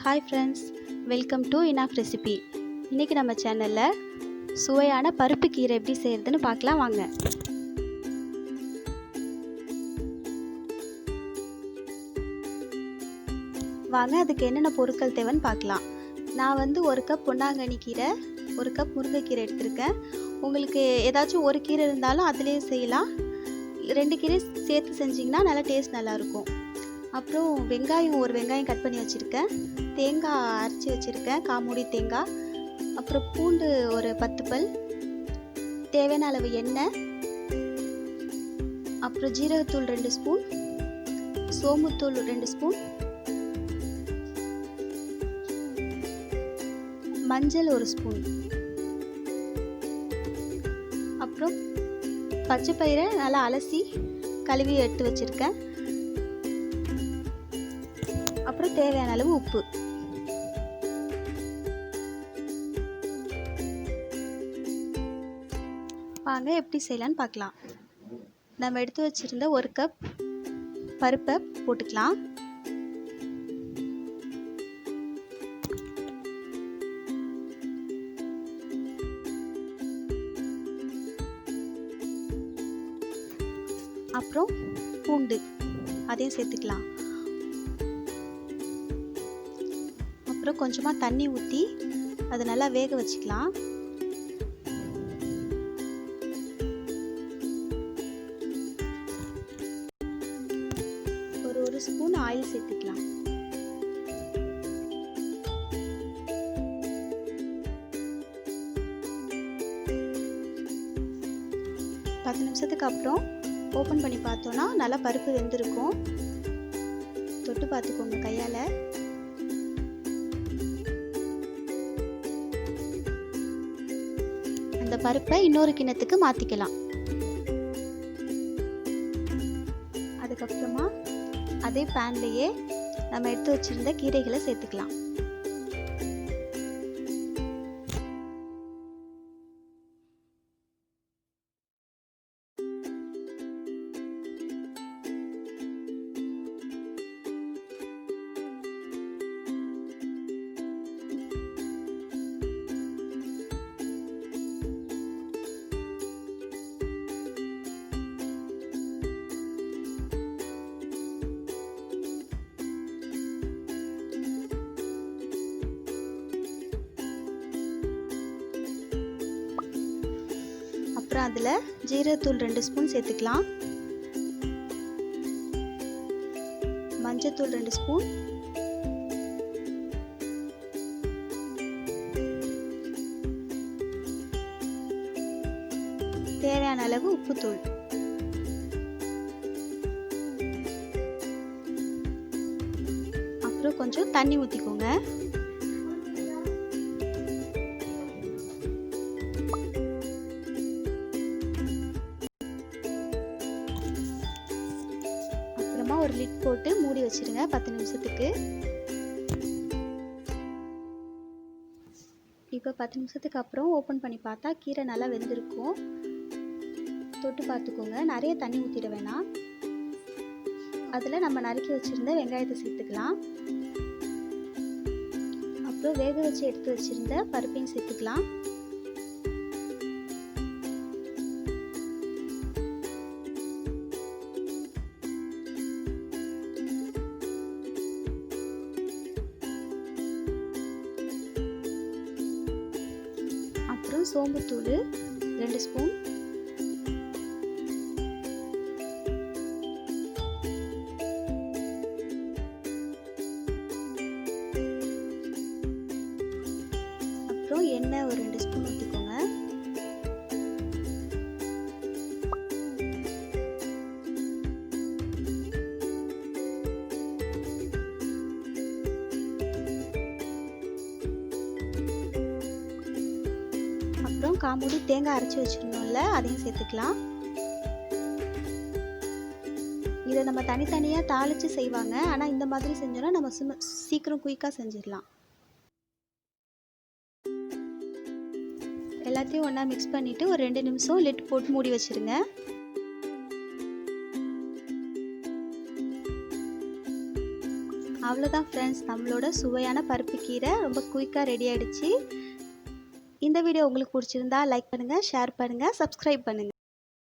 Hi friends, welcome to enough recipe. இன்றைக்கி நம்ம சேனலில் சுவையான பருப்பு கீரை எப்படி செய்கிறதுன்னு பார்க்கலாம் வாங்க. அதுக்கு என்னென்ன பொருட்கள் தேவைன்னு பார்க்கலாம். நான் ஒரு கப் பொன்னாங்கண்ணி கீரை, ஒரு கப் முருங்கைக்கீரை எடுத்திருக்கேன். உங்களுக்கு ஏதாச்சும் ஒரு கீரை இருந்தாலும் அதிலே செய்யலாம். 2 கீரை சேர்த்து செஞ்சிங்கன்னா நல்லா டேஸ்ட் நல்லாயிருக்கும். அப்புறம் ஒரு வெங்காயம் கட் பண்ணி வச்சுருக்கேன். தேங்காய் அரைச்சி வச்சுருக்கேன், காமூடி தேங்காய். அப்புறம் பூண்டு ஒரு 10 பல், தேவையான அளவு எண்ணெய், அப்புறம் ஜீரகத்தூள் 2 ஸ்பூன், சோம்புத்தூள் 2 ஸ்பூன், மஞ்சள் 1 ஸ்பூன், அப்புறம் பச்சை பயிரை நல்லா அலசி கழுவி எடுத்து வச்சுருக்கேன். அப்புறம் தேவையான அளவு உப்பு. வாங்க எப்படி செய்யலான்னு பார்க்கலாம். நம்ம எடுத்து வச்சிருந்த 1 கப் பருப்பை போட்டுக்கலாம். அப்புறம் பூண்டு அதையும் சேர்த்துக்கலாம். அப்புறம் கொஞ்சமாக தண்ணி ஊற்றி அதை நல்லா வேக வச்சுக்கலாம். ஒரு ஸ்பூன் ஆயில் சேர்த்துக்கலாம். பத்து நிமிஷத்துக்கு அப்புறம் ஓப்பன் பண்ணி பார்த்தோன்னா நல்லா பருப்பு வெந்திருக்கும். தொட்டு பார்த்துக்கோங்க கையால். அந்த பருப்பை இன்னொரு கிண்ணத்துக்கு மாற்றிக்கலாம். அதுக்கப்புறமா அதே பேன்லேயே நம்ம எடுத்து வச்சிருந்த கீரைகளை சேர்த்துக்கலாம். அப்புறம் அதில் ஜீரகத்தூள் 2 ஸ்பூன் சேர்த்துக்கலாம். மஞ்சத்தூள் 2 ஸ்பூன், தேவையான அளவு உப்புத்தூள், அப்புறம் கொஞ்சம் தண்ணி ஊற்றிக்கோங்க. ஒரு லிட் போட்டு மூடி வச்சிருங்க 10 நிமிஷத்துக்கு. இப்போ 10 நிமிஷத்துக்கு அப்புறம் ஓப்பன் பண்ணி பார்த்தா கீரை நல்லா வெந்திருக்கும். தொட்டு பார்த்துக்கோங்க. நிறைய தண்ணி ஊற்றிட வேணாம். அதில் நம்ம நறுக்கி வச்சுருந்த வெங்காயத்தை சேர்த்துக்கலாம். அப்புறம் வேக வச்சு எடுத்து வச்சுருந்த பருப்பையும் சேர்த்துக்கலாம். சோம்புத்தூள் 2 ஸ்பூன், அப்புறம் எண்ணெய் ஒரு 2 ஸ்பூன் ஊற்றிக்கோங்க. அப்புறம் காமூடி தேங்காய் அரைச்சி வச்சிருந்தோம்ல, அதையும் சேர்த்துக்கலாம். இதை நம்ம தனித்தனியாக தாளித்து செய்வாங்க. ஆனால் இந்த மாதிரி செஞ்சோன்னா நம்ம சீக்கிரம் குயிக்காக செஞ்சிடலாம். எல்லாத்தையும் ஒன்றா மிக்ஸ் பண்ணிவிட்டு ஒரு 2 நிமிஷம் லிட் போட்டு மூடி வச்சுருங்க. அவ்வளோதான் ஃப்ரெண்ட்ஸ், நம்மளோட சுவையான பருப்பு கீரை ரொம்ப குயிக்காக ரெடி ஆகிடுச்சு. இந்த வீடியோ உங்களுக்கு பிடிச்சிருந்தா லைக் பண்ணுங்கள், ஷேர் பண்ணுங்கள், சப்ஸ்கிரைப் பண்ணுங்கள்.